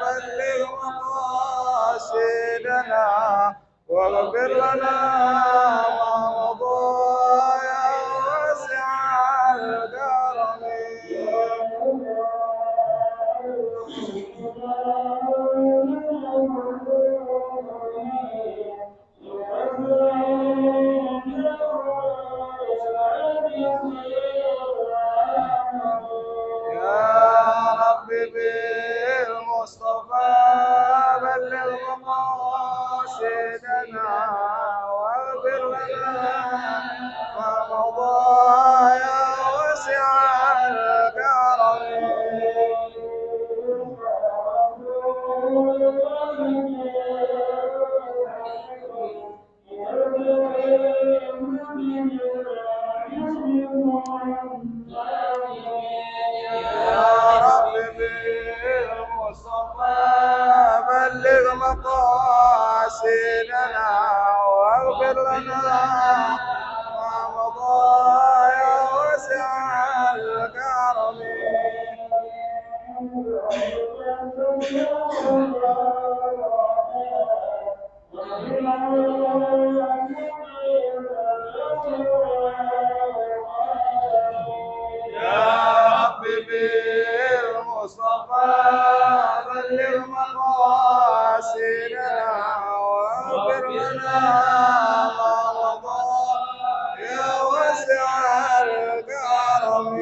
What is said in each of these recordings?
بلغ مقاصدنا واغفر لنا ما مضى يا واسع الكرم. بالمصطفى بلغ مقاصدنا واغفر لنا ما مضى يا واسع الكرم. بلغ مقاصدنا واغفر لنا ما مضى يا واسع الكرم. يا رب بالمصطفى بلغ مقاصدنا واغفر لنا ما مضى يا واسع الكرم.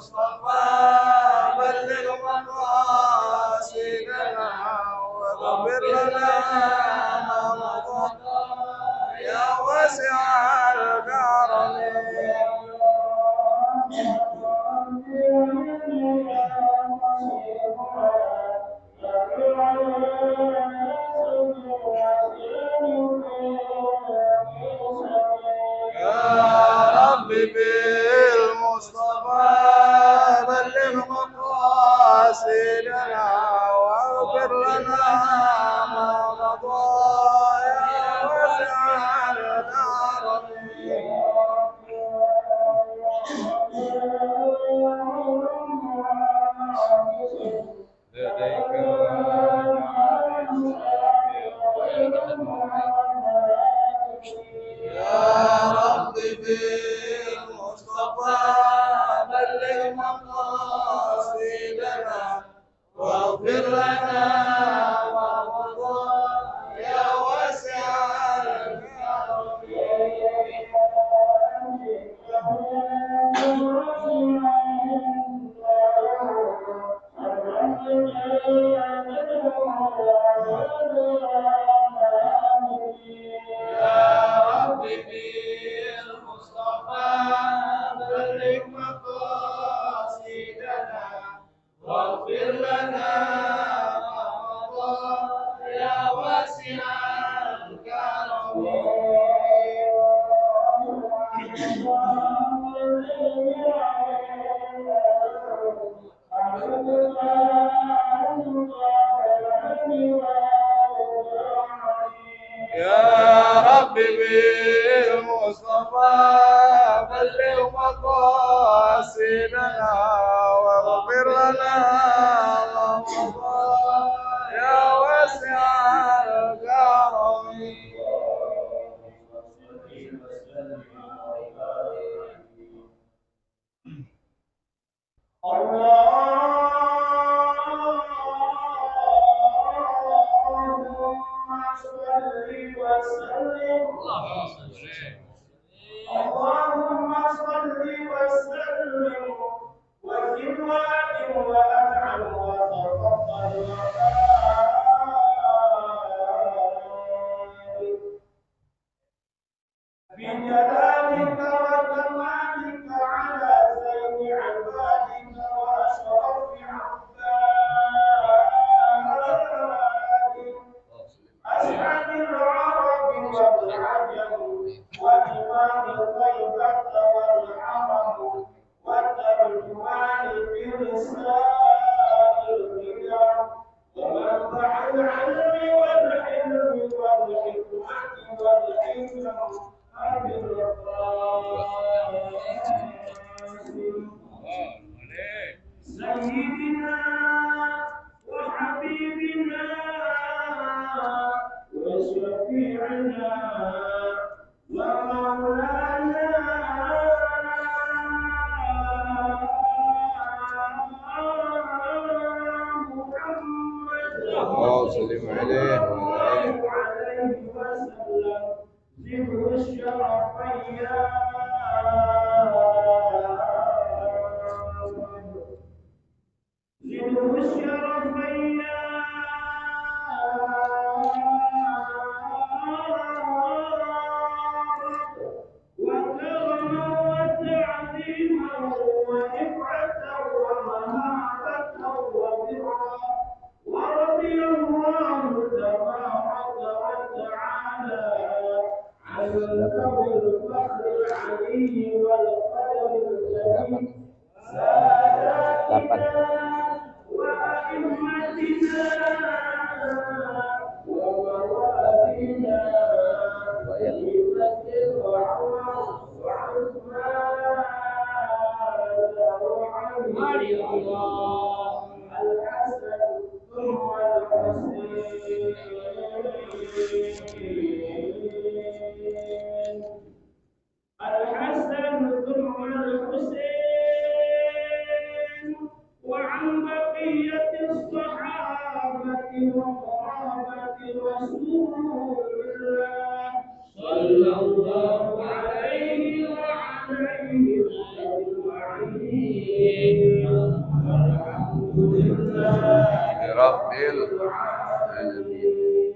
بالمصطفى بلغ مقاصدنا واغفر لنا ما مضى يا واسع الكرم. بالمصطفى بلغ مقاصدنا واغفر لنا ما مضى يا واسع الكرم. لديك يا رب بالمصطفى بلغ مقاصدنا واغفر لنا ما مضى يا واسع الكرم. يا رب بالمصطفى بلغ مقاصدنا واغفر لنا ما مضى يا واسع الكرم. يا رب بالمصطفى بلغ مقاصدنا واغفر لنا ما مضى يا واسع الكرم. اللهم صل وسلم وزد وأكرم وأنعم وتفضل وبارك بجلالك وكمالك على زين عبادك وأشرف عبادك أسعد العرب والعجم وإمام طيبة والحرم والترجمان بالإسلام وسلم عليه وعلى آله. عليه وسلم ذكر الشرفين يا ذكر الشرفين وكرما وتعظيما ورفعة ومهابة وبرا ورضي الله تبارك وتعالى عن ذوي الفخر العلي والقدر الكريم ساداتنا وأئمتنا وموالينا خليفة وعمر وعثمان وعلي الحسن ثم الحسن ثم الحسين وعن بقية الصحابة وقرابة رسول الله صلى الله عليه وعليهم أجمعين والحمد لله رب العالمين.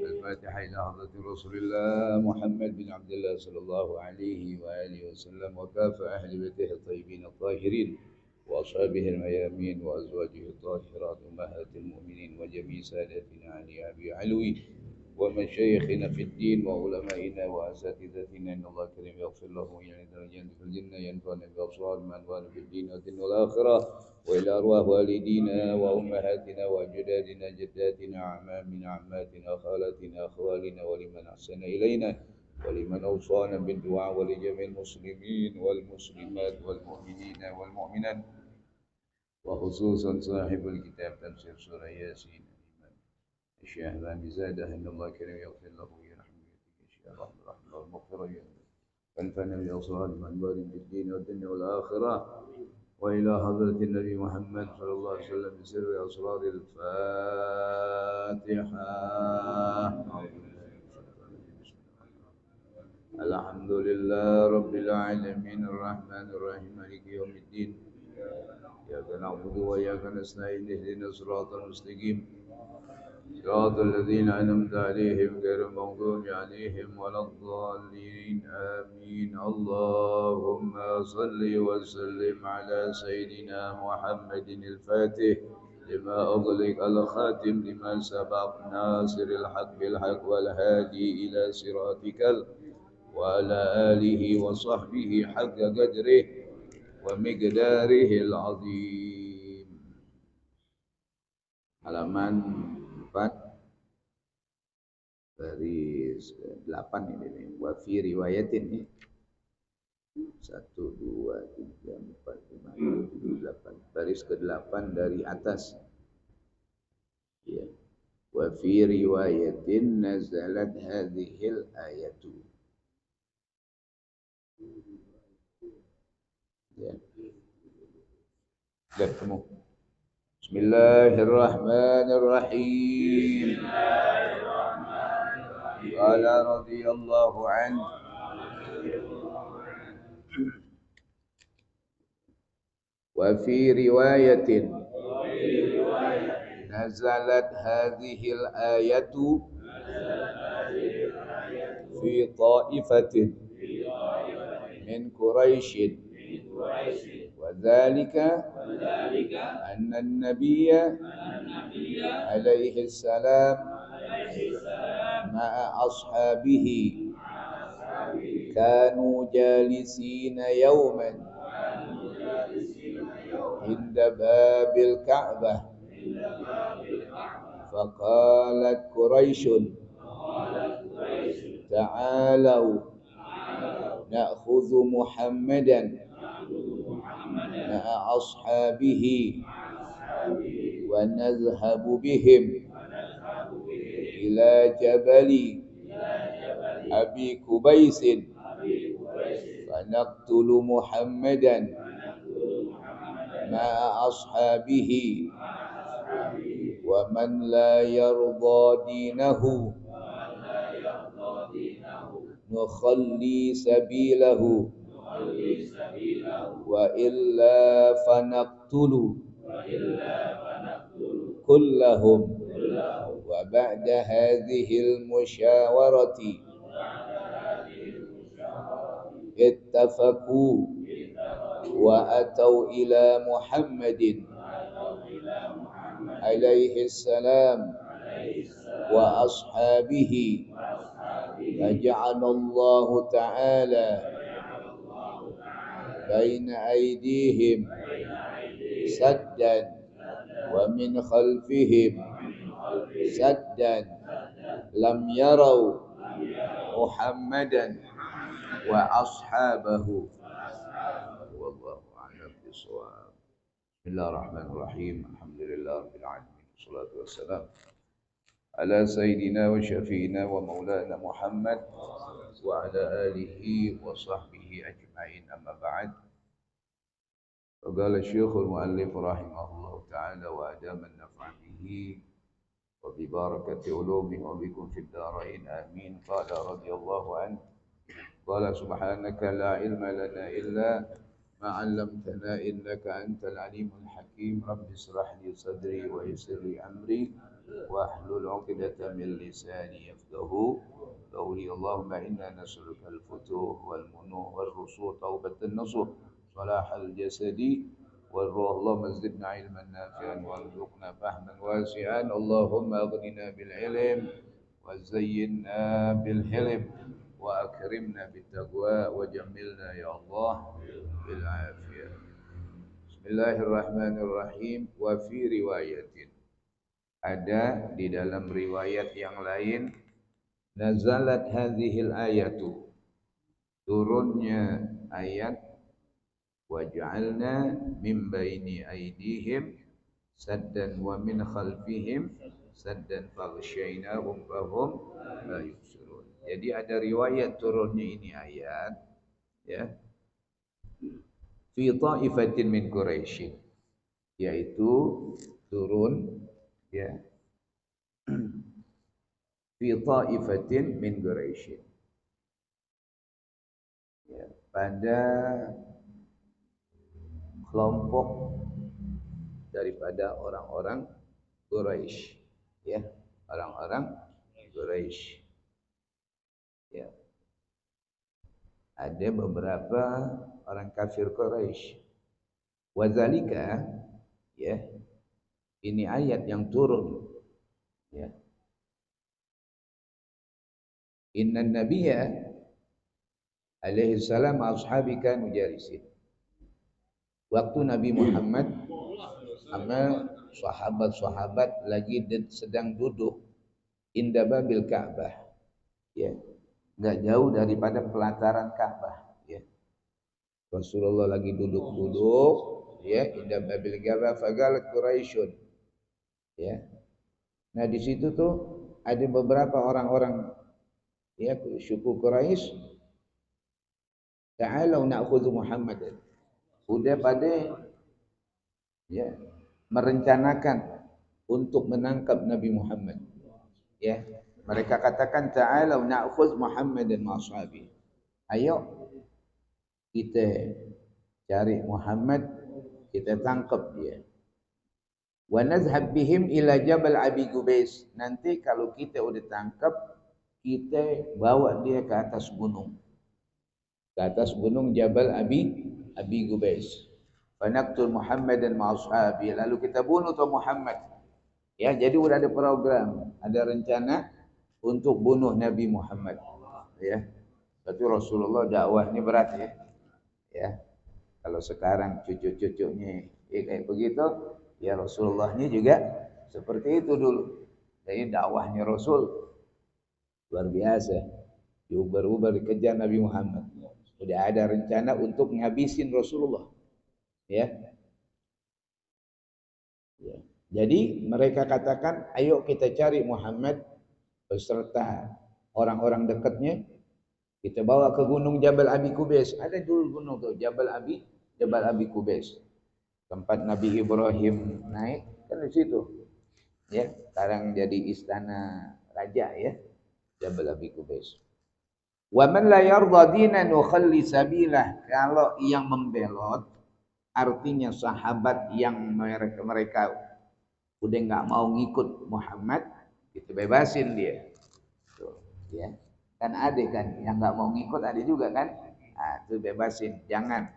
الفاتحة إلى حضرة رسول الله محمد بن عبد الله صلى الله عليه وآله وسلم وكافة أهل بيته الطيبين الطاهرين وأصحابه الميامين وأزواجه الطاهرات أمهات المؤمنين وجميع سادتنا علي أبي علوي ومشايخنا في الدين وعلمائنا وأساتذتنا إن الله كريم يغفر له ويعين درجات في الجنة ينفعنا بأبصار من أنوار في الدين والدين والآخرة وإلى أرواح والدينا وأمهاتنا وأجدادنا جداتنا أعمامنا عماتنا خالاتنا أخوالنا ولمن أحسن إلينا ولمن أوصانا بالدعاء ولجميع المسلمين والمسلمات والمؤمنين والمؤمنات وخصوصا صاحب الكتاب تفسير سورة ياسين الشيخ رامي زاده إن الله كريم يغفر له ويرحمه الشيخ رحمه والمغفرة فانفعنا بأسرار من وارد الدين والدنيا والآخرة وإلى حضرة النبي محمد صلى الله عليه وسلم بسر أسرار الفاتحة. الحمد لله رب العالمين الرحمن الرحيم مالك يوم الدين إياك نعبد وإياك نستعين اهدنا الصراط المستقيم صراط الذين أنعمت عليهم غير المغضوب عليهم ولا الضالين آمين. اللهم صل وسلم على سيدنا محمد الفاتح لما أغلق الخاتم لما سبق ناصر الحق بالحق والهادي إلى صراطك وعلى آله وصحبه حق قدره ومقداره العظيم. halaman 4 baris 8 ini wa fi riwayatin ini 1 2 3 4 5 6 7 8 baris ke-8 dari atas ya. Wa fi riwayatin nazalat hadhil ayatu ya. Sudah ketemu. Bismillahirrahmanirrahim. Qala radhiyallahu anhu wa fi riwayatin nazalat hadhil ayatu fi ta'ifatin min Quraisyin وذلك أن النبي عليه السلام مع أصحابه كانوا جالسين يوما عند باب الكعبة فقالت قريش تعالوا نأخذ محمدا مع أصحابه ونذهب بهم إلى جبل أبي كبيس فنقتل محمدا مع أصحابه ومن لا يرضى دينه نخلي سبيله وإلا فنقتل كلهم وبعد هذه المشاورة اتفقوا وأتوا إلى محمد عليه السلام وأصحابه فجعل الله تعالى بين أيديهم سدا ومن خلفهم سدا لم يروا محمدا وأصحابه والله أعلم بالصواب. بسم الله الرحمن الرحيم. الحمد لله رب العالمين والصلاة والسلام على سيدنا وشفينا ومولانا محمد وعلى آله وصحبه أجمعين. أما بعد، فقال الشيخ المؤلف رحمه الله تعالى وأدام النفع به وببركة علومه وبكم في الدارين آمين. قال رضي الله عنه قال سبحانك لا علم لنا إلا ما علمتنا إنك أنت العليم الحكيم. رب اشرح لي صدري ويسر لي أمري واحلل عقدة من لساني يفقهوا قولي. اللهم إنا نسألك الفتوح والمنوح والرسوخ توبة النصوح صلاح الجسد والروح. اللهم زدنا علما نافعا وارزقنا فهما واسعا. اللهم أغننا بالعلم وزينا بالحلم وأكرمنا بالتقوى وجملنا يا الله بالعافية. بسم الله الرحمن الرحيم. وفي رواية, ada di dalam riwayat yang lain, nazalat hadhil ayatu, turunnya ayat waj'alna min baini aydihim saddan wa min khalfihim saddan faghshaynahum fahum la yubsirun. Jadi ada riwayat turunnya ini ayat, ya, fi ta'ifatin min Quraisy, yaitu turun, ya, fi ta'ifatin min Quraisy, ya, pada kelompok daripada orang-orang Quraisy, ya, orang-orang Quraisy, ya. Ada beberapa orang kafir Quraisy. Wazalika, ya, ini ayat yang turun, ya. Inna nabiyya alaihi salam ashabi kanu jalisin. Waktu Nabi Muhammad sama sahabat-sahabat lagi sedang duduk inda babil Ka'bah, ya, enggak jauh daripada pelataran Ka'bah, ya. Rasulullah lagi duduk-duduk, ya, inda babil Ka'bah faqalat Quraisyun, ya. Nah, di situ tuh ada beberapa orang-orang, ya, suku Quraisy, ta'alau na'khudhu Muhammadan, udah pada, ya, merencanakan untuk menangkap Nabi Muhammad, ya. Mereka katakan ta'alau na'khudh Muhammadan ma ashabi, ayo kita cari Muhammad, kita tangkap dia. Wa nazhab bihim ila Jabal Abi Qubais, nanti kalau kita udah tangkap, kita bawa dia ke atas gunung, Jabal Abi Qubais. Fanaqtul Muhammadan ma ashabi, lalu kita bunuh tuh Muhammad, ya. Jadi udah ada program, ada rencana untuk bunuh Nabi Muhammad, ya. Berarti Rasulullah dakwahnya berat, ya, ya. Kalau sekarang cucu-cucunya, ya, kayak begitu, ya, Rasulullahnya juga seperti itu dulu. Jadi dakwahnya Rasul luar biasa, diubar-ubar dikejar Nabi Muhammad. Sudah ada rencana untuk ngabisin Rasulullah, ya. Ya. Jadi mereka katakan, ayo kita cari Muhammad beserta orang-orang dekatnya, kita bawa ke gunung Jabal Abi Qubais. Ada dulu gunung tuh Jabal Abi Qubais, tempat Nabi Ibrahim naik, kan di situ. Ya, sekarang jadi istana raja ya. Jabal Abi Qubais. Wa man la yarda dinan nukhalli sabilah. Kalau yang membelot artinya sahabat yang mereka udah nggak mau ngikut Muhammad, itu bebasin dia. Tuh, ya. Kan ada kan yang nggak mau ngikut, ada juga kan? Nah, itu bebasin, jangan.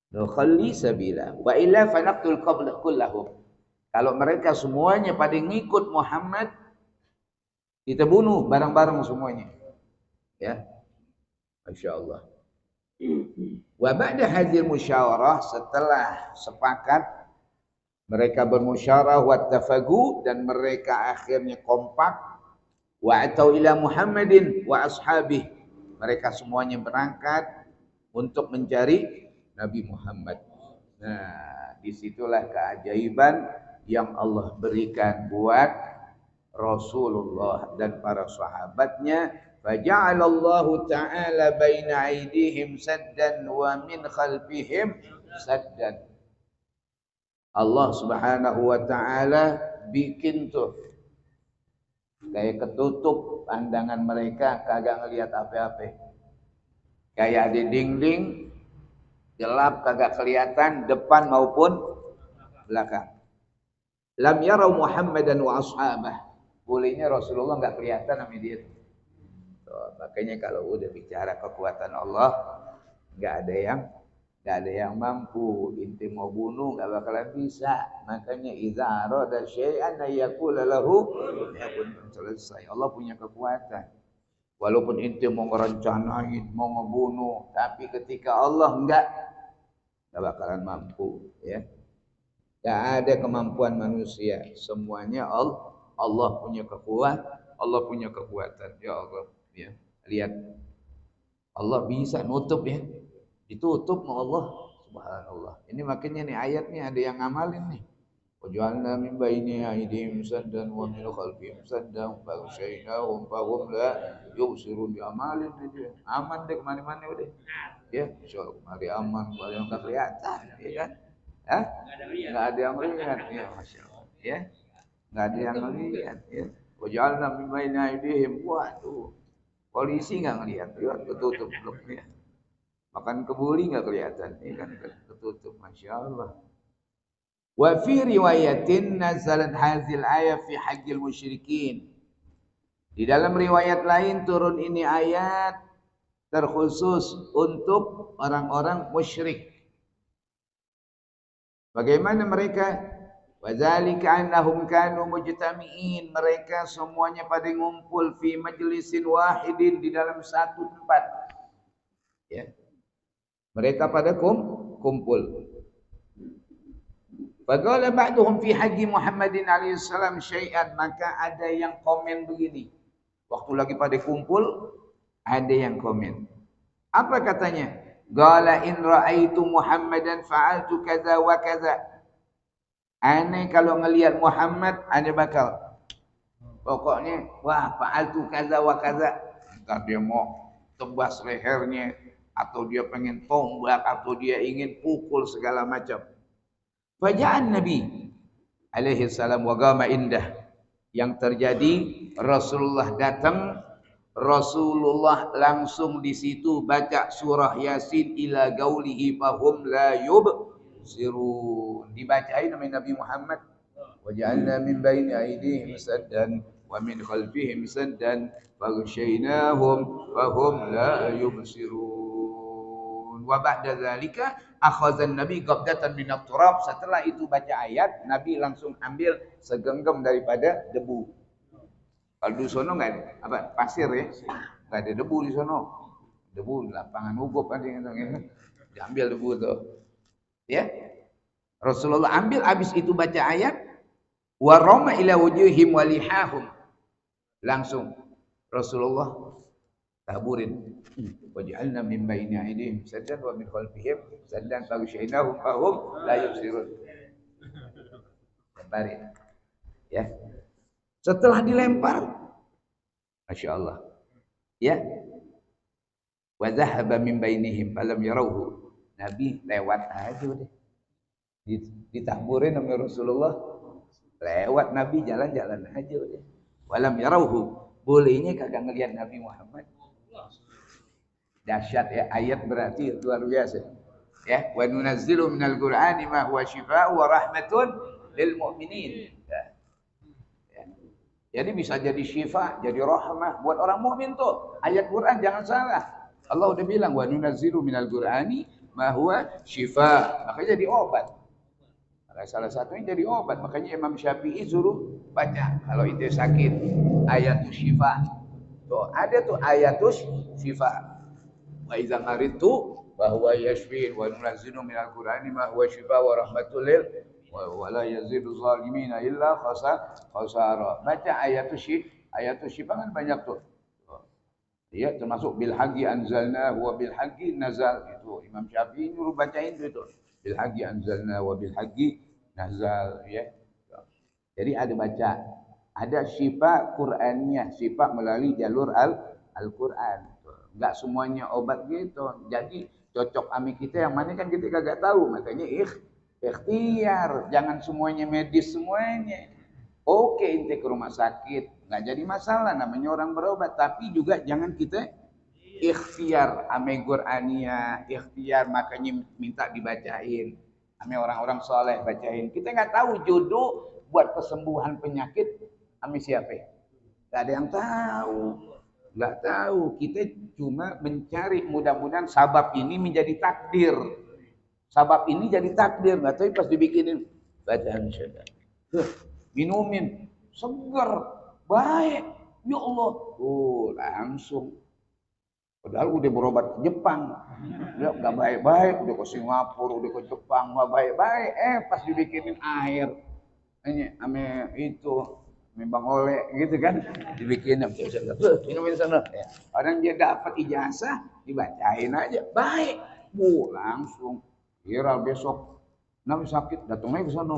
Nukhalli sabila wa illa fanaqtul qabla kullahum. Kalau mereka semuanya pada ngikut Muhammad, kita bunuh bareng-bareng semuanya. Ya. Masya Allah. Wa ba'da hadhil musyawarah, setelah sepakat mereka bermusyawarah wa tafagu, dan mereka akhirnya kompak, wa atau ila Muhammadin wa ashabih, mereka semuanya berangkat untuk mencari Nabi Muhammad. Nah, disitulah keajaiban yang Allah berikan buat Rasulullah dan para sahabatnya. Faja'alallahu ta'ala baina aydihim saddan wa min khalfihim saddan. Allah Subhanahu wa taala bikin tuh kayak ketutup pandangan mereka, kagak ngelihat apa-apa. Kayak ada dinding gelap, kagak kelihatan depan maupun belakang. Lam yarau Muhammadan wa ashabah. Bolehnya Rasulullah enggak kelihatan sama dia. Makanya kalau udah bicara kekuatan Allah, enggak ada yang mampu. Inti mau bunuh enggak bakalan bisa. Makanya idza arada syai'an yaqula lahu yakun, selesai. Allah punya kekuatan. Walaupun inti mau ngerencanain, mau ngebunuh, tapi ketika Allah enggak bakalan mampu, ya. Enggak ada kemampuan manusia. Semuanya Allah punya kekuatan, Allah punya kekuatan. Ya Allah, ya. Lihat. Allah bisa nutup ya. Ditutup sama Allah. Subhanallah. Ini makanya nih ayatnya ada yang ngamalin nih. Waj'alna min baini aydihim saddan wa min khalfihim saddan faghshaynahum fahum la yubsirun. Diamalin aja. Aman deh kemana-mana udah. Ya, insyaallah mari aman, kalau yang enggak kelihatan, ya kan? Hah? Enggak ada yang lihat, ya masyaallah. Ya. Enggak ada yang lihat, ya. Waj'alna min baini aydihim. Waduh. Polisi enggak ngelihat, ya ketutup bloknya. Makan kebuli enggak kelihatan, ya kan ketutup, masyaallah. Wa fi riwayatin nazalat hadhil ayat fi haqqil musyrikin. Di dalam riwayat lain turun ini ayat terkhusus untuk orang-orang musyrik. Bagaimana mereka? Wa dzalika annahum kanu mujtami'in, mereka semuanya pada ngumpul fi majlisin wahidin, di dalam satu tempat. Ya. Mereka pada kumpul. Faqala ba'duhum fi haji Muhammadin alaihi salam syai'an, maka ada yang komen begini. Waktu lagi pada kumpul, ada yang komen. Apa katanya? Qala in ra'aitu Muhammadan fa'altu kaza wa kaza. Ane kalau ngelihat Muhammad, ane bakal pokoknya wah fa'altu kaza wa kaza. Entah dia mau tebas lehernya, atau dia pengen tombak, atau dia ingin pukul segala macam. Faja'an Nabi alaihi salam wa qama indah. Yang terjadi, Rasulullah datang, Rasulullah langsung di situ baca surah Yasin ila gaulihi fahum la yubsirun. Dibacain sama Nabi Muhammad. Waja'alna min baini aydihim saddan wa min khalfihim saddan faghshaynahum fahum la yubsirun. Wa ba'da dzalika akhazan Nabi qabdatan min at-turab. Setelah itu baca ayat, Nabi langsung ambil segenggam daripada debu. Kalau di sono enggak ada apa? Pasir ya. Enggak ada debu di sono. Debu lapangan ugup ada yang diambil debu tuh. Ya. Rasulullah ambil, habis itu baca ayat wa rama ila wujuhim wa lihahum. Langsung Rasulullah taburin. Waj'alna min baini aydihim saddan wa min khalfihim saddan faghshaynahum fahum la yubsirun. Lemparin. Ya. Setelah dilempar, Masya Allah. Ya. Wa dhahaba min bainihim falam yarauhu. Nabi lewat aja udah. Ditaburin sama Rasulullah, Lewat Nabi jalan-jalan aja udah. Walam yarauhu. Bolehnya kagak ngelihat Nabi Muhammad. Dahsyat ya, ayat berarti luar biasa. Ya, wa nunazzilu minal Qur'ani ma huwa syifaa'un wa rahmatun lil mu'minin. Ya. Ya. Jadi bisa jadi syifa, jadi rahmah buat orang mukmin tuh. Ayat Quran jangan salah. Allah udah bilang wa nunazzilu minal Qur'ani ma huwa syifa'. Makanya jadi obat. Salah satunya jadi obat. Makanya Imam Syafi'i suruh baca kalau itu sakit ayatus syifa. Tuh, ada tuh ayatus syifa. Wa idza maridtu wa huwa yashfin wa nunazzilu minal Qur'ani ma huwa shifaa wa rahmatul lil wa la yazidu zalimina illa khasara. Baca ayatus syifa kan banyak tuh. Ya, termasuk bil haqqi anzalna wa bil haqqi nazal itu. Imam Syafi'i nyuruh bacain itu. Bil haqqi anzalna wa bil haqqi nazal ya. Jadi ada baca, ada syifa Qur'aniyah, syifa melalui jalur Al-Qur'an. Enggak semuanya obat gitu. Jadi cocok ami kita yang mana kan kita kagak tahu. Makanya ikhtiar, jangan semuanya medis semuanya. Oke, ente ke rumah sakit, nggak jadi masalah namanya orang berobat, tapi juga jangan kita ikhtiar ame Qur'aniyah, ikhtiar makanya minta dibacain. Ame orang-orang soleh bacain. Kita nggak tahu jodoh buat kesembuhan penyakit ame siapa. Nggak ada yang tahu. Nggak tahu. Kita cuma mencari mudah-mudahan sabab ini menjadi takdir. Sabab ini jadi takdir. Nggak tahu pas dibikinin bacaan syaitan. Minumin segar, baik. Ya Allah. Langsung. Padahal udah berobat ke Jepang. Ya, nggak baik-baik. Udah ke Singapura, udah ke Jepang. Nggak baik-baik. Pas dibikinin air. Ini ame itu. Bang Oleh gitu kan. Dibikin. Minumin sana. Ya. Orang dia dapat ijazah. Dibacain aja. Baik. Langsung. Kira besok. Nabi sakit. Datang lagi ke sana.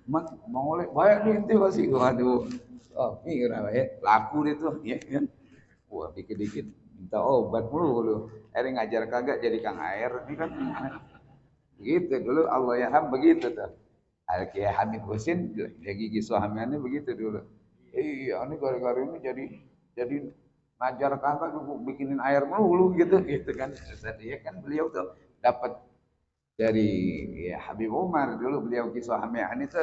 Bang Oleh. Baik nih. Itu pasti. Waduh. Oh, kira baik. Laku deh tuh. Ya kan. Wah, dikit-dikit. Minta obat mulu. Akhirnya ngajar kagak jadi kang air. Ini kan. Gitu dulu Allah Yaham begitu tuh. Al-Kiai Hamid Husin, ya gigi suamiannya begitu dulu. Iya, ini gara-gara ini jadi ngajar kagak bikinin air mulu gitu kan. Dia kan beliau tuh dapat dari ya Habib Umar dulu beliau kisah Hamian itu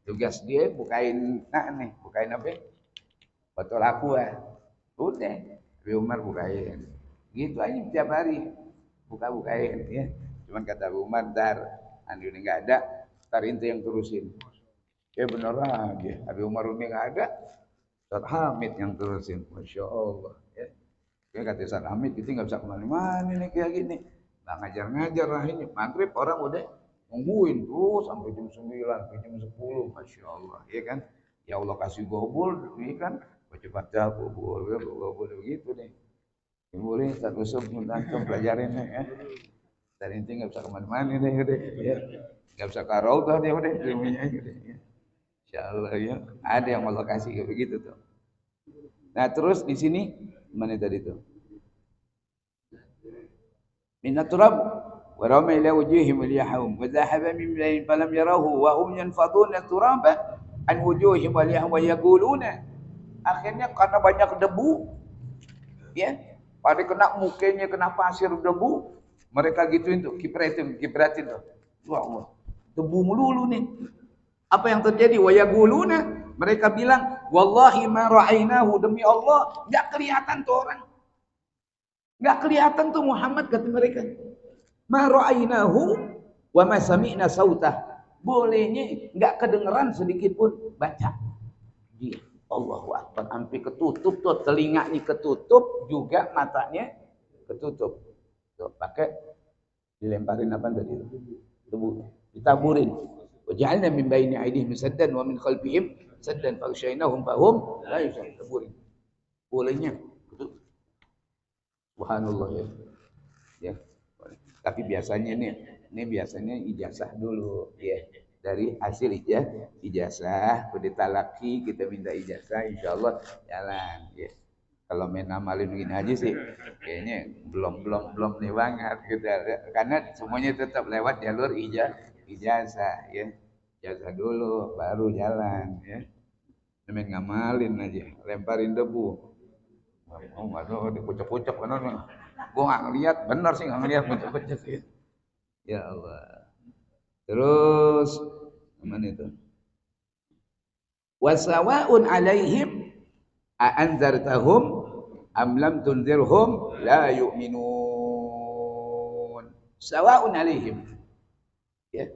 tugas dia bukain bukain apa? Botol aqua. Udah, Habib Umar bukain. Gitu aja tiap hari bukain ya. Cuman kata Habib Umar, dar andi ini enggak ada, ntar ente yang terusin. Ya bener aja, Habib Umar ini enggak ada, Ustaz Hamid yang terusin. Masya Allah ya. Ya kata Ustaz Hamid, kita nggak bisa kemana-mana nih kayak gini. Nggak ngajar-ngajar lah ini. Maghrib orang udah nungguin terus sampai jam 9, sampai jam 10. Masya Allah ya kan. Ya Allah kasih gobul, ini kan baca-baca gobul begitu nih. Ya, boleh Ustaz Yusuf nanti pelajarin ya. Dan intinya nggak bisa kemana-mana deh ya. Nggak bisa karaudah dia udah ilmunya udah ya. Insyaallah ya. Ada yang Allah kasih kayak begitu tuh. Nah terus di sini mana tadi tuh? Minat turab wa rama ila wujuhihim liyahum wa dhahaba min bayn falam yarahu wa hum yanfaduna turaba an wujuhihim wa yaquluna. Akhirnya karena banyak debu ya, pada kena mukanya kena pasir debu, mereka gituin tuh, kipratin tuh. Wah, Allah, debu melulu nih. Apa yang terjadi? Wa yaquluna, mereka bilang, wallahi ma ra'ainahu, demi Allah, enggak kelihatan tuh orang. Enggak kelihatan tuh Muhammad, kata mereka. Ma ra'ainahu wa ma sami'na sautah. Bolehnya enggak kedengeran sedikit pun baca. Dia Allahu Akbar, sampai ketutup tuh, telinganya ketutup, juga matanya ketutup. Tuh, pakai dilemparin apa tadi? Debu, ditaburin. Waja'alna min baini aydihim saddan wa min khalfihim saddan faghshaynahum fahum la yubsirun. Bolehnya itu. Subhanallah ya. Ya. Tapi biasanya ini biasanya ijazah dulu ya. Dari hasil ijazah, udah talaki kita minta ijazah, insyaallah jalan ya. Kalau main amalin begini aja sih kayaknya belum nih banget gitu. Karena semuanya tetap lewat jalur ijazah ya. Jaga dulu, baru jalan ya. Main ngamalin aja, lemparin debu. Oh, nggak tahu, dipucuk-pucuk bener. Gue nggak ngeliat, bener sih nggak ngeliat pucuk-pucuk ya. Ya Allah. Terus mana itu? Wasawa'un alaihim a'anzartahum am lam tunzirhum la yu'minun. Sawa'un alaihim. Ya.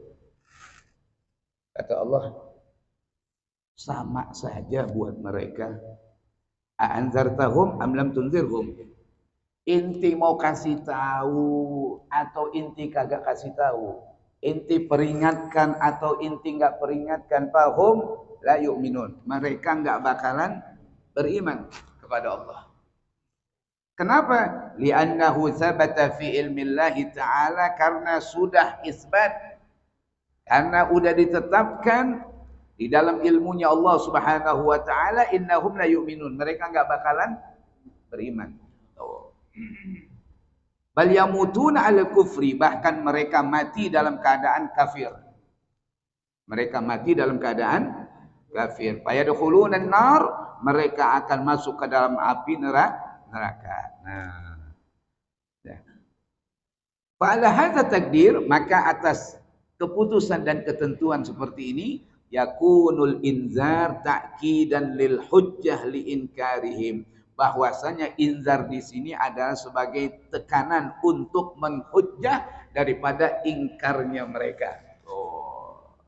Kata Allah, sama saja buat mereka. A'anzartahum am lam tunzirhum. Inti mau kasih tahu atau inti kagak kasih tahu, inti peringatkan atau inti nggak peringatkan, fahum la yu'minun, mereka nggak bakalan beriman kepada Allah. Kenapa? Li'annahu thabata fi ilmillahi ta'ala, karena sudah isbat, karena udah ditetapkan di dalam ilmunya Allah Subhanahu wa taala, innahum la yu'minun, mereka nggak bakalan beriman. Bal yamutuna 'ala kufri, bahkan mereka mati dalam keadaan kafir. Mereka mati dalam keadaan kafir. Fayadkhuluna an-nar, mereka akan masuk ke dalam api neraka. Nah. Ya. Fa'ala hadza takdir, maka atas keputusan dan ketentuan seperti ini, yakunul inzar ta'kidan lil hujjah li inkarihim, bahwasanya inzar di sini adalah sebagai tekanan untuk menghujjah daripada ingkarnya mereka. Oh.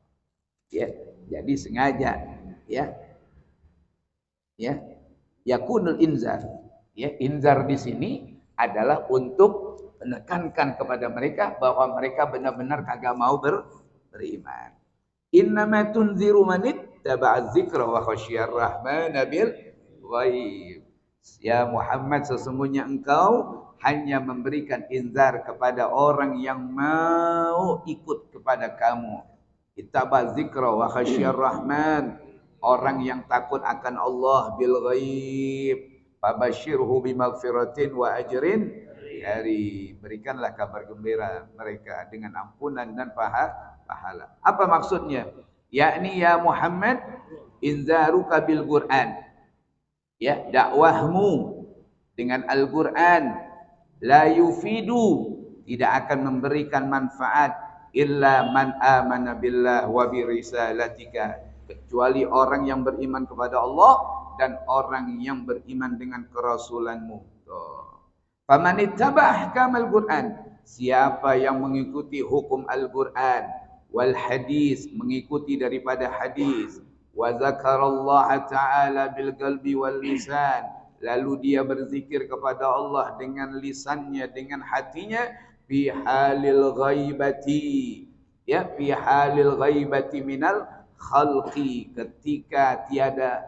Ya, jadi sengaja ya. Ya. Yakunul inzar. Ya, inzar di sini adalah untuk menekankan kepada mereka bahwa mereka benar-benar kagak mau beriman. Innama tunziru man ittaba'a dzikra wa khasyiyar rahmana bil ghaib. Ya Muhammad, sesungguhnya engkau hanya memberikan inzar kepada orang yang mau ikut kepada kamu. Ittaba dzikra wa khasyiyar rahman, orang yang takut akan Allah bil ghaib. Fabasyirhu bimaghfiratin wa ajrin karim. Berikanlah kabar gembira mereka dengan ampunan dan pahala. Apa maksudnya? Yakni ya Muhammad, inzaruka bil Qur'an. Ya, dakwahmu dengan Al-Qur'an la yufidu, tidak akan memberikan manfaat illa man amana billah wa bi risalatika, kecuali orang yang beriman kepada Allah dan orang yang beriman dengan kerasulanmu. Faman ittaba ahkamal Qur'an, siapa yang mengikuti hukum Al-Qur'an, wal hadis, mengikuti daripada hadis, wa zakarallaha ta'ala bil qalbi wal lisan, lalu dia berzikir kepada Allah dengan lisannya, dengan hatinya, fi halil ghaibati, ya, fi halil ghaibati minal khalqi, ketika tiada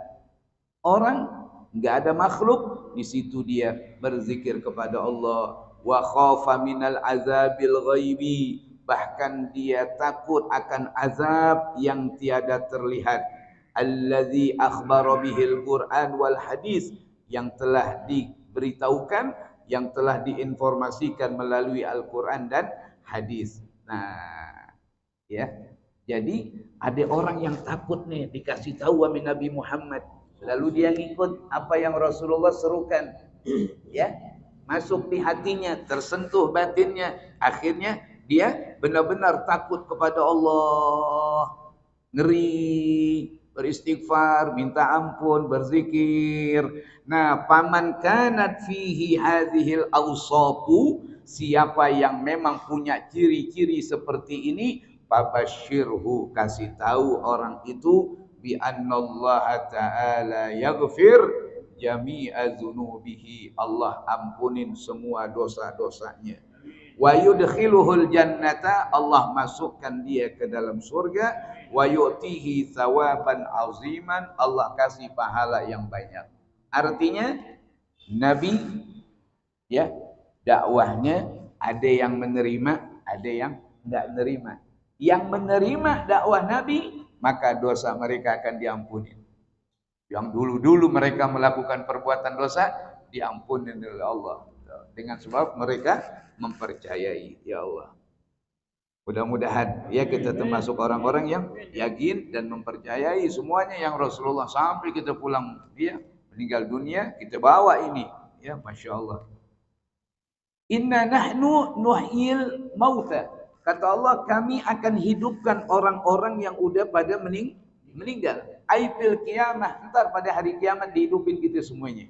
orang, enggak ada makhluk, di situ dia berzikir kepada Allah. Wa khafa minal azabil ghaibi, bahkan dia takut akan azab yang tiada terlihat. Allazi akhbara bihil Qur'an wal hadis, yang telah diberitahukan, yang telah diinformasikan melalui Al-Quran dan hadis. Nah, ya. Jadi ada orang yang takut nih dikasih tahu sama Nabi Muhammad, lalu dia ngikut apa yang Rasulullah serukan. Ya, masuk di hatinya, tersentuh batinnya, akhirnya dia benar-benar takut kepada Allah, ngeri, beristighfar, minta ampun, berzikir. Nah, paman kanat fihi hadhil awsafu, siapa yang memang punya ciri-ciri seperti ini, fabasyirhu, kasih tahu orang itu, bi annallaha ta'ala yaghfir jami'a dzunubihi, Allah ampunin semua dosa-dosanya. Wa yudkhiluhul jannata, Allah masukkan dia ke dalam surga. Wa yu'tihi thawaban aziman, Allah kasih pahala yang banyak. Artinya Nabi, ya, dakwahnya ada yang menerima, ada yang enggak menerima. Yang menerima dakwah Nabi, maka dosa mereka akan diampuni. Yang dulu-dulu mereka melakukan perbuatan dosa, diampuni oleh Allah dengan sebab mereka mempercayai, ya Allah. Mudah-mudahan ya kita termasuk orang-orang yang yakin dan mempercayai semuanya yang Rasulullah sampai kita pulang dia meninggal dunia kita bawa ini ya Masya Allah. Inna nahnu nuhyil mauta. Kata Allah kami akan hidupkan orang-orang yang udah pada meninggal. Aifil kiamah, ntar pada hari kiamat dihidupin kita semuanya.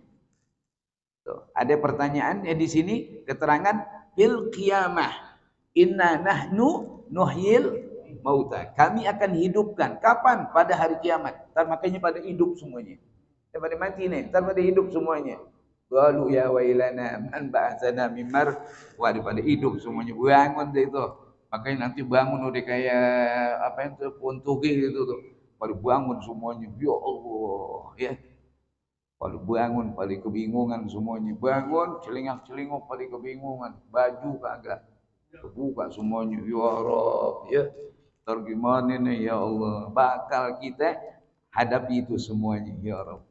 Tuh, ada pertanyaan di sini keterangan fil kiamah. Inna nahnu nuhyil mauta. Kami akan hidupkan. Kapan? Pada hari kiamat. Ntar makanya pada hidup semuanya. Pada mati nih. Ntar pada hidup semuanya. Qalu ya wailana man ba'atsana min mar. Wah, pada hidup semuanya. Bangun deh itu. Makanya nanti bangun udah kayak apa itu puntuki gitu tuh. Pada bangun semuanya. Ya Allah, ya. Pada bangun, pada kebingungan semuanya. Bangun, celingak-celinguk pada kebingungan. Baju kagak terbuka semuanya. Ya Rabb, ya. Ntar gimana nih ya Allah. Bakal kita hadapi itu semuanya. Ya Rabb.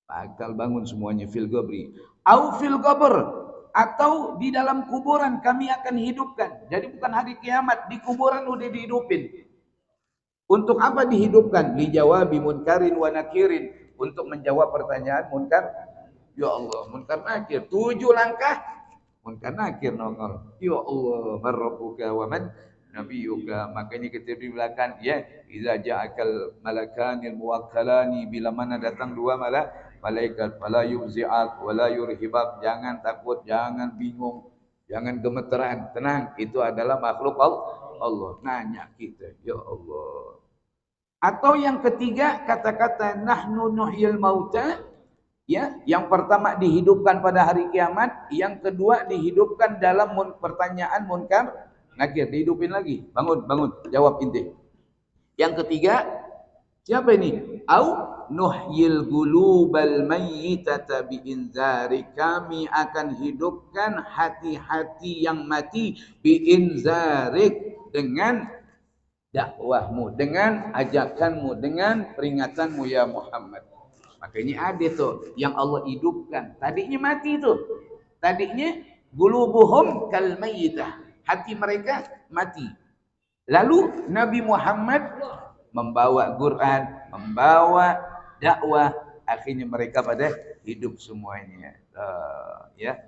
Bakal bangun semuanya fil qabri. Au fil qabr. Atau di dalam kuburan kami akan hidupkan. Jadi bukan hari kiamat. Di kuburan udah dihidupin. Untuk apa dihidupkan? Lijawabi munkarin wa nakirin. Untuk menjawab pertanyaan munkar. Ya Allah, munkar nakir. 7 langkah. Munkar nakir nongol. Ya Allah, marrabbuka wa man nabiyuka. Makanya kita dibilangkan ya, idza ja'akal malakanil muwakkalani, bila mana datang 2 malaikat, fala yubzi'ak wa la yurhibak. Jangan takut, jangan bingung, jangan gemeteran. Tenang, itu adalah makhluk Allah. Nanya kita, ya Allah. Atau yang ketiga kata-kata nahnu nuhyil mauta. Ya, yang pertama dihidupkan pada hari kiamat, yang kedua dihidupkan dalam pertanyaan munkar nakir, dihidupin lagi. Bangun, jawab inti. Yang ketiga, siapa ini? Au nuhyil gulubal mayyitata biinzari. Kami akan hidupkan hati-hati yang mati biinzarik, dengan dakwahmu, dengan ajakanmu, dengan peringatanmu ya Muhammad. Makanya ada tuh yang Allah hidupkan. Tadinya mati tuh. Tadinya gulubuhum kal mayyitah. Hati mereka mati. Lalu Nabi Muhammad membawa Quran, membawa dakwah, akhirnya mereka pada hidup semuanya. Ya.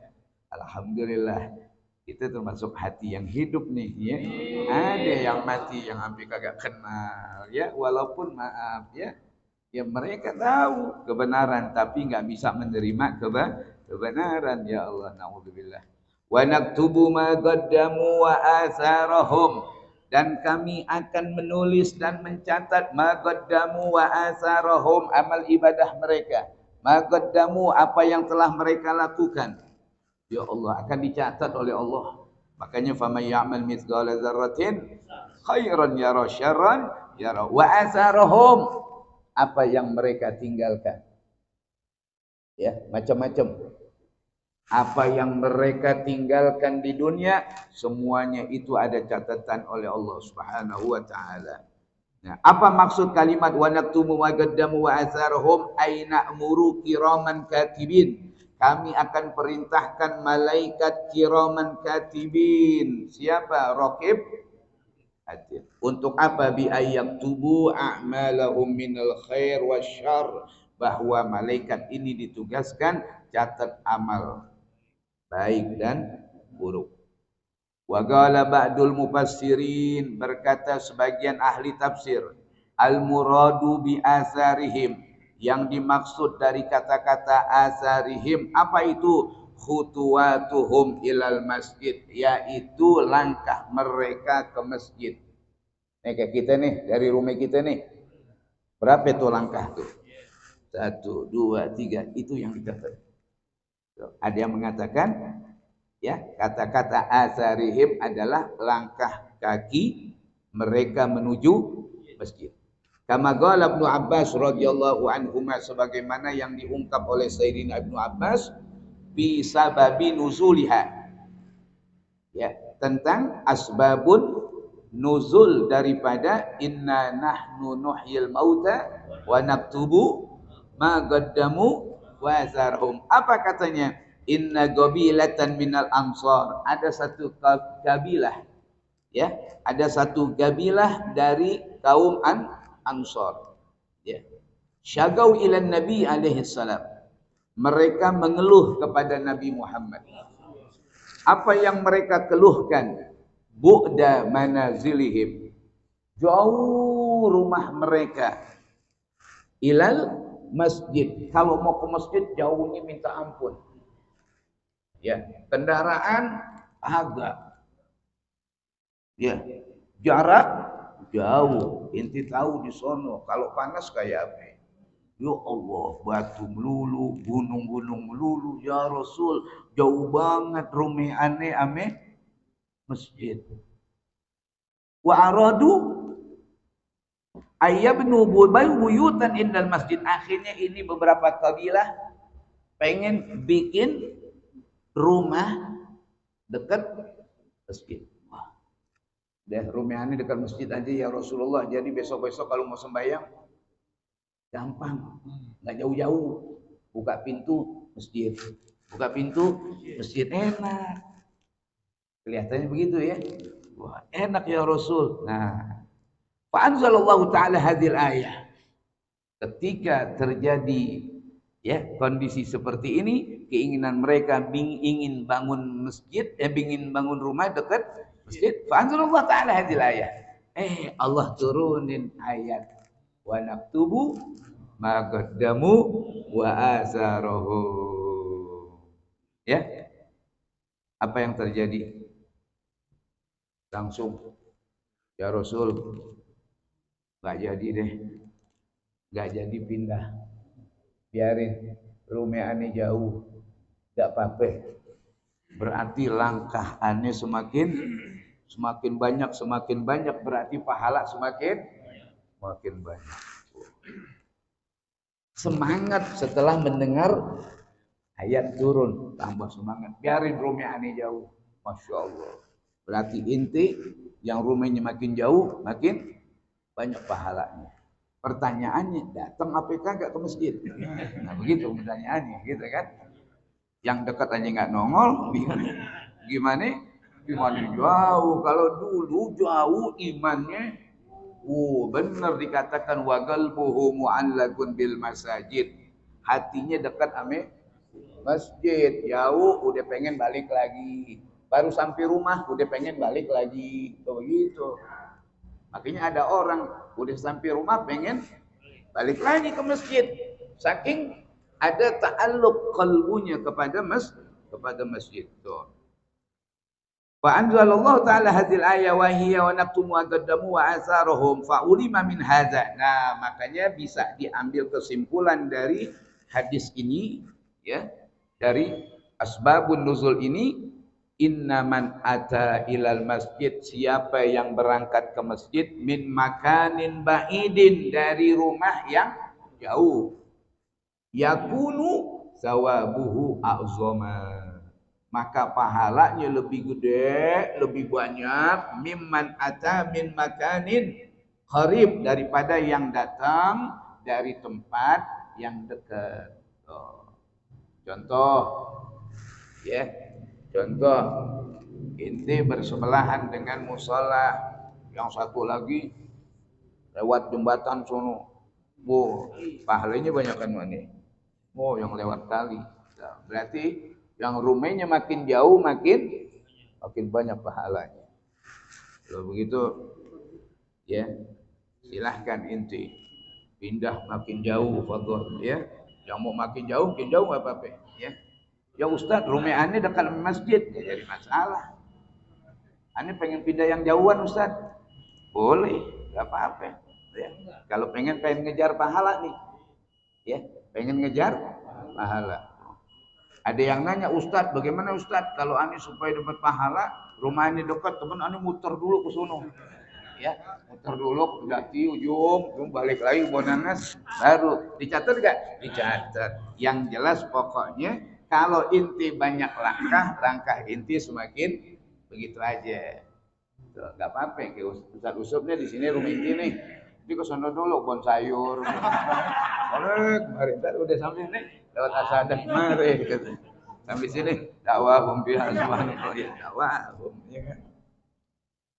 Alhamdulillah. Kita termasuk hati yang hidup nih ya. Ada yang mati yang hampir kagak kenal ya, walaupun maaf ya. Ya mereka tahu kebenaran tapi enggak bisa menerima kebenaran ya Allah, naudzubillah. Wa naktubu ma qaddamu wa atharahum, dan kami akan menulis dan mencatat ma qaddamu wa atharahum, amal ibadah mereka. Ma qaddamu, apa yang telah mereka lakukan. Ya Allah, akan dicatat oleh Allah. Makanya faman ya'mal mithqala dzarratin khairan yara syarran yara, wa atharahum, apa yang mereka tinggalkan. Ya, macam-macam. Apa yang mereka tinggalkan di dunia, semuanya itu ada catatan oleh Allah Subhanahu wa taala. Nah, apa maksud kalimat wa naktumu ma qaddamu wa atharahum? Aina amuru kiraman katibin. Kami akan perintahkan malaikat kiraman katibin. Siapa? Raqib. Untuk apa? Bi ayyak tubu a'malahum minal khair wasyarr, bahwa malaikat ini ditugaskan catat amal baik dan buruk. Wa qala ba'dul mufassirin, berkata sebagian ahli tafsir, al muradu bi asarihim, yang dimaksud dari kata-kata asarihim apa itu? Khutuwatuhum ilal masjid, yaitu langkah mereka ke masjid. Nih kayak kita nih, dari rumah kita nih, berapa itu langkah tuh? 1, 2, 3, itu yang dicatat. Ada yang mengatakan ya, kata-kata asarihim adalah langkah kaki mereka menuju masjid. Kama qala Ibnu Abbas radhiyallahu anhuma, sebagaimana yang diungkap oleh Sayyidina Ibnu Abbas bi sababi nuzuliha, ya, tentang asbabun nuzul daripada inna nahnu nuhyil mauta wa naktubu ma qaddamu wa atharhum. Apa katanya? Inna qabilatan minal ansar, ada satu kabilah Ya, ada satu kabilah dari kaum Ansor. Ya. Syagau ila Nabi alaihi salam. Mereka mengeluh kepada Nabi Muhammad. Apa yang mereka keluhkan? Bu'da manazilihim. Jauh rumah mereka. Ilal masjid. Kalau mau ke masjid jauhnya minta ampun. Ya, kendaraan agak. Ya, jarak jauh. Inti tahu di sono. Kalau panas kayak apa? Ya Allah, batu melulu, gunung-gunung melulu. Ya Rasul, jauh banget rumi aneh ame masjid. Wa aradu ayyabnu buyutan indal masjid. Akhirnya ini beberapa kabilah pengen bikin rumah dekat masjid. Wah, deh rumah aneh dekat masjid aja ya Rasulullah. Jadi besok-besok kalau mau sembahyang gampang, nggak jauh-jauh. Buka pintu masjid, buka pintu masjid, enak. Kelihatannya begitu ya. Wah, enak ya Rasul. Nah, fa anzalallahu taala hadhil ayah. Ketika terjadi ya kondisi seperti ini, keinginan mereka ingin bangun masjid, ingin bangun rumah dekat masjid. Fa anzalallahu taala hadhil ayah. Allah turunin ayat wa naktubu ma qaddamu wa asarahu. Ya. Apa yang terjadi? Langsung ya Rasul, enggak jadi deh. Enggak jadi pindah. Biarin rumah aneh jauh. Enggak apa-apa. Berarti langkah aneh semakin banyak berarti pahala semakin banyak. Semangat setelah mendengar ayat turun, tambah semangat. Biarin rumah aneh jauh. Masya Allah. Berarti inti yang rumahnya makin jauh, makin banyak pahalanya. Pertanyaannya, datang apa kagak ke masjid? Nah begitu pertanyaannya, gitu kan? Yang dekat aja nggak nongol, gimana? Gimana jauh? Kalau dulu jauh imannya. Benar dikatakan wa qalbuhu mu'allaqun bil masajid. Hatinya dekat ame masjid. Jauh udah pengen balik lagi. Baru sampai rumah udah pengen balik lagi. Begitu. Makanya ada orang udah sampai rumah pengen balik lagi ke masjid. Saking ada ta'alluq qalbunya kepada masjid. Tuh. Fa anzalallahu ta'ala hadhil ayat wa hiya wa naktumu qaddamu wa asarahum fa ulima min hadza. Nah, makanya bisa diambil kesimpulan dari hadis ini ya, dari asbabun nuzul ini, innaman ata ilal masjid, siapa yang berangkat ke masjid, min makanin ba'idin, dari rumah yang jauh, yakunu sawabuhu a'zama, maka pahalanya lebih gede, lebih banyak, mimman ata min makanin qarib, daripada yang datang dari tempat yang dekat. Contoh ya, contoh inti bersebelahan dengan musola, yang satu lagi lewat jembatan sono. Pahalanya banyak kan ini. Yang lewat kali. Nah, berarti yang rumahnya makin jauh makin banyak pahalanya. Kalau begitu ya, silahkan inti pindah makin jauh, fadhol ya. Yang mau makin jauh enggak apa-apa ya. Ya Ustaz, rumah aneh dekat masjid, ya jadi masalah. Aneh pengen pindah yang jauhan Ustaz. Boleh, enggak apa-apa ya. Kalau pengen ngejar pahala nih. Ya, pengen ngejar pahala. Ada yang nanya, Ustadz, bagaimana Ustadz kalau aneh supaya dapat pahala, rumah aneh dekat, teman aneh muter dulu ke sono. Ya, muter dulu daki ujung balik lagi Bonangas, baru dicatat enggak? Dicatat. Yang jelas pokoknya kalau inti banyak langkah inti semakin begitu aja. Tuh, enggak apa-apa kayak Ustadz Usupnya di sini rumah inti nih. Jadi ke sono dulu bon sayur. Kemarin udah sampai nih lewat asadah mari gitu. Sampai sini dakwahum biha subhanallah ya dakwahum ya kan.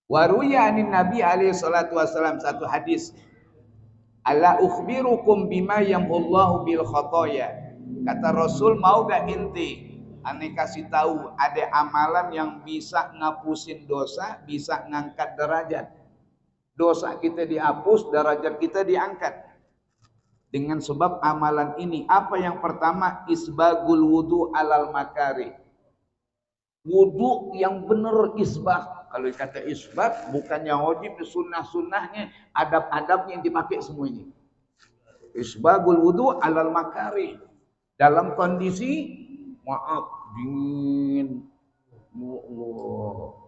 Waruya anin Nabi alaihi salatu wasallam, satu hadis. Ala ukhbirukum bima yamhullahu bil khotoya. Kata Rasul, mau gak inti ane kasih tahu ada amalan yang bisa ngapusin dosa, bisa ngangkat derajat. Dosa kita dihapus, derajat kita diangkat. Dengan sebab amalan ini, apa yang pertama? Isbagul wudu alal makari. Wudu yang benar isbag. Kalau dikata isbag, bukannya wajib, sunnah-sunnahnya, adab-adabnya yang dipakai semuanya. Isbagul wudu alal makari. Dalam kondisi, maaf, dingin.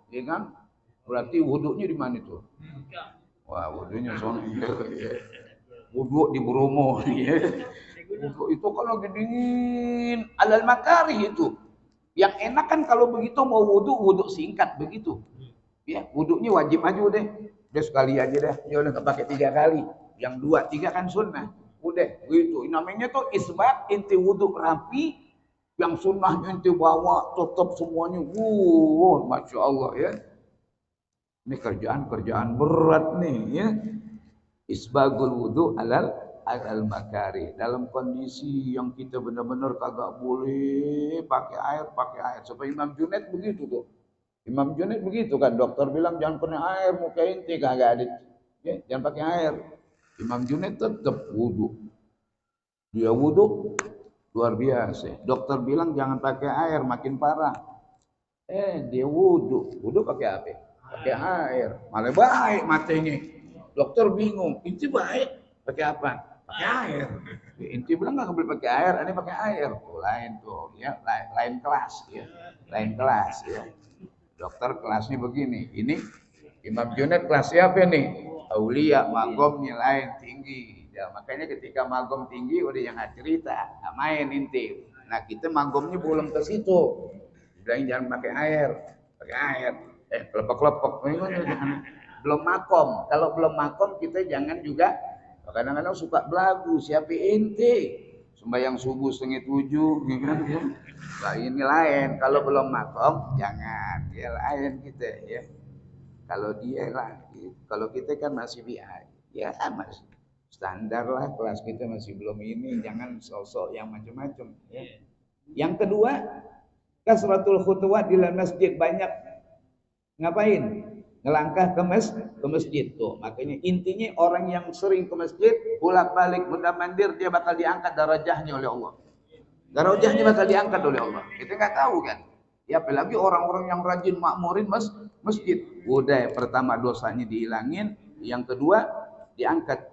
Ya kan? Berarti wudunya di mana itu? Wah, wudunya sono. Wudu di Bromo. Wudu itu kalau dingin, alal makari itu. Yang enak kan kalau begitu mau wudu singkat begitu. Ya, wudunya wajib aja udah. Udah sekali aja dah. Ya udah enggak pakai 3 kali. Yang 2, 3 kan sunnah. Udah, gitu. Namanya tuh isbat, inti wudu rapi, yang sunnahnya inti bawa, tutup semuanya. Masya Allah ya. Ini kerjaan berat nih ya. Isbagul wudu alal makari. Dalam kondisi yang kita benar-benar kagak boleh pakai air. Supaya Imam Junaid begitu tuh. Imam Junaid begitu kan, dokter bilang jangan kena air, muka inti kagak ada. Ya, jangan pakai air. Imam Junaid tetap wudu. Dia wudu luar biasa. Dokter bilang jangan pakai air, makin parah. Dia wudu pakai apa? Pakai air. Malah baik matanya. Dokter bingung, inti baik pakai apa? Pakai air. Inti bilang nggak boleh pakai air, ini pakai air. Tuh lain tuh, ya lain kelas, ya lain kelas, ya. Dokter kelasnya begini. Ini Imam Junaid kelas siapa nih? Aulia, magomnya lain tinggi. Ya, makanya ketika magom tinggi udah jangan cerita, nggak main inti. Nah kita magomnya belum ke situ. Bilang jangan pakai air. Kelepek-kelepek. Belum makom. Kalau belum makom kita jangan juga. Kadang-kadang suka belagu. Siapa inti? Sembahyang subuh 6:30, gitu kan? Nah, ini lain. Kalau belum makom, jangan. Dia lain kita ya. Kalau dia lah, kalau kita kan masih biasa, ya mas standar lah, kelas kita masih belum ini, jangan sosok yang macam-macam. Ya. Yang kedua, kasratul khutwat di masjid, banyak ngapain? Ngelangkah ke masjid tuh. Makanya intinya orang yang sering ke masjid, bolak-balik mondar-mandir, dia bakal diangkat darajahnya oleh Allah. Darajahnya bakal diangkat oleh Allah. Kita nggak tahu kan? Ya apalagi orang-orang yang rajin makmurin masjid. Udah pertama dosanya dihilangin, yang kedua diangkat.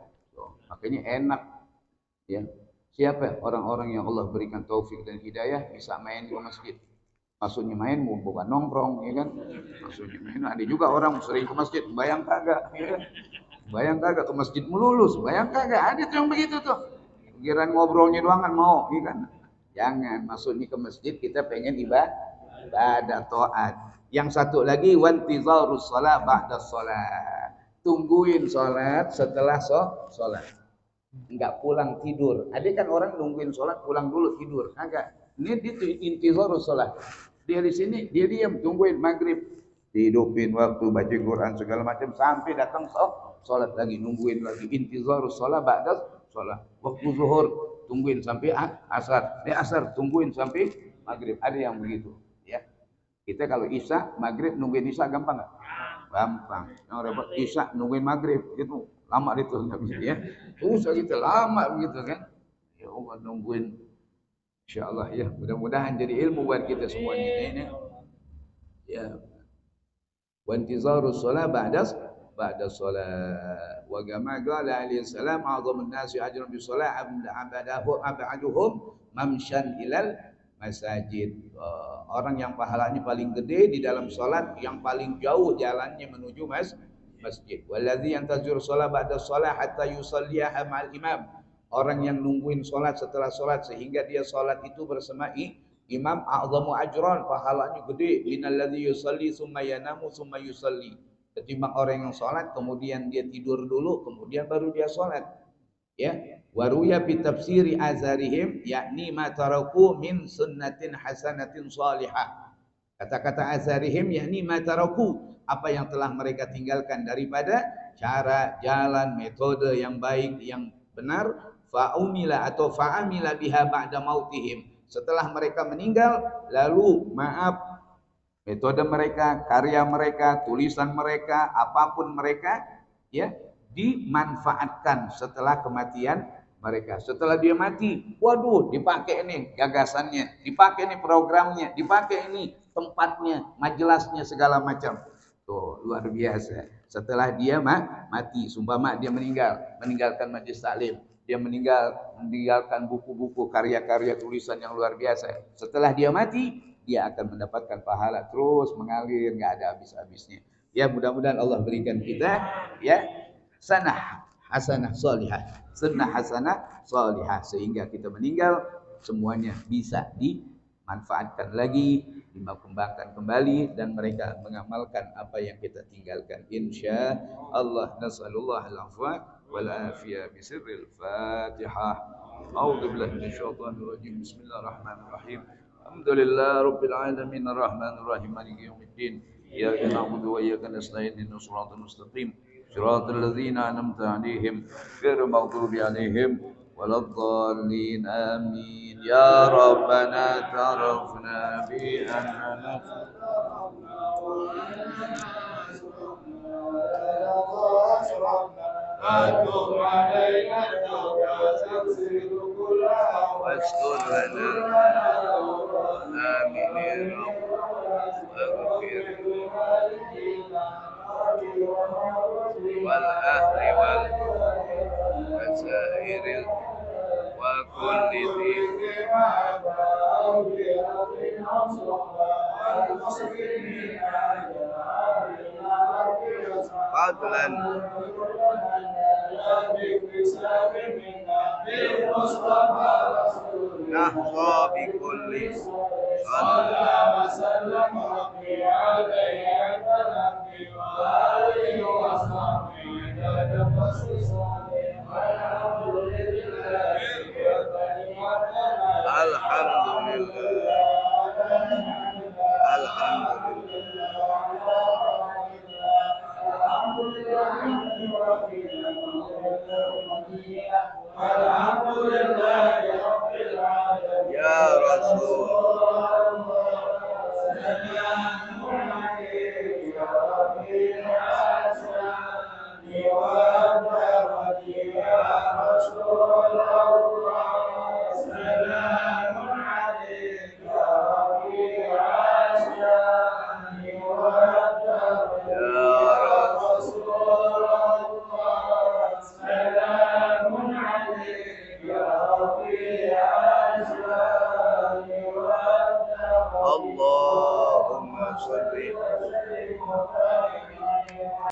Makanya enak ya. Siapa orang-orang yang Allah berikan taufik dan hidayah bisa main di masjid. Maksudnya main bukan nongkrong ya kan. Maksudnya main, ada juga orang sering ke masjid, bayang kagak ya kan? Bayang kagak ke masjid melulus, bayang kagak, ada tuh yang begitu tuh. Kira ngobrolnya doang kan mau, ya kan? Jangan, maksudnya ke masjid kita pengen ibadah taat. Yang satu lagi wantizarus shalah ba'da shalah. Tungguin sholat setelah sholat. Enggak pulang tidur. Ada kan orang nungguin sholat pulang dulu tidur. Kagak. Ini itu intizarus shalah. Dia di sini dia diam tungguin maghrib. Dihidupin waktu baca Quran segala macam sampai datang sholat lagi, nungguin lagi. Intizarus shalah ba'da shalah. Waktu zuhur tungguin sampai asar. Asar tungguin sampai maghrib. Ada yang begitu. Kita kalau isya, maghrib nungguin isya gampang nggak? Gampang. Yang repot isya nungguin maghrib itu lama itu nggak bisa ya. Susah gitu lama begitu kan? Ya Allah nungguin. Insya Allah ya. Mudah-mudahan jadi ilmu buat kita semuanya ini. Ya. Wantizarus shalah ba'da shalah. Wa kama qala alaihi salam a'dhamun nasi ajran bis shalah abaduhum mamshan ilal masajid. Orang yang pahalanya paling gede di dalam sholat, yang paling jauh jalannya menuju masjid. Waladzi yantazir sholat ba'da sholat hatta yusalliha ma'al imam. Orang yang nungguin sholat setelah sholat sehingga dia sholat itu bersama imam, a'zamu ajran, pahalanya gede. Minalladzi yusalli summa yanamu summa yusalli. Ketimbang orang yang sholat kemudian dia tidur dulu kemudian baru dia sholat. Ya, waruya bi tafsiri azarihim yakni ma taraku min sunnatin hasanatin salihah. Kata-kata asarihim yakni ma taraku, apa yang telah mereka tinggalkan daripada cara, jalan, metode yang baik, yang benar, fa'umila atau fa'amila biha ba'da mautihim. Setelah mereka meninggal, lalu maaf, metode mereka, karya mereka, tulisan mereka, apapun mereka, ya, dimanfaatkan setelah kematian mereka. Setelah dia mati, waduh, dipakai ini gagasannya, dipakai ini programnya, dipakai ini tempatnya, majelasnya, segala macam. Tuh, luar biasa. Setelah dia mati, sumpama dia meninggalkan majelis taklim, dia meninggalkan buku-buku, karya-karya tulisan yang luar biasa. Setelah dia mati, dia akan mendapatkan pahala terus mengalir, nggak ada habis-habisnya. Ya, mudah-mudahan Allah berikan kita ya sanah hasanah salihah, sunnah hasanah salihah, sehingga kita meninggal semuanya bisa dimanfaatkan lagi, dikembangkan kembali, dan mereka mengamalkan apa yang kita tinggalkan. Insya Allah. Nasallallahu al-afwa wal afiyah bisirril Fatihah. A'udzu billahi minasyaitonir rajim. Bismillahirrahmanirrahim. Alhamdulillah rabbil alamin arrahmanir rahim maliki yaumiddin. Iyyaka na'budu wa iyyaka nasta'in ihdinas siratal mustaqim. Shiratal ladzina an'amta 'alaihim ghairil maghdubi 'alaihim waladdallin. Amin. Ya Rabbana tarafna bi annana أتوب علينا التوبة تغسل كلها واستر لنا آمين يا رب واغفر والأهل والسائر وكل ذي فضلا نحظى بكل صلى وسلم ربي عليه النبي وآله وصحبه الحمد لله الحمد لله يا رسول اللهم صل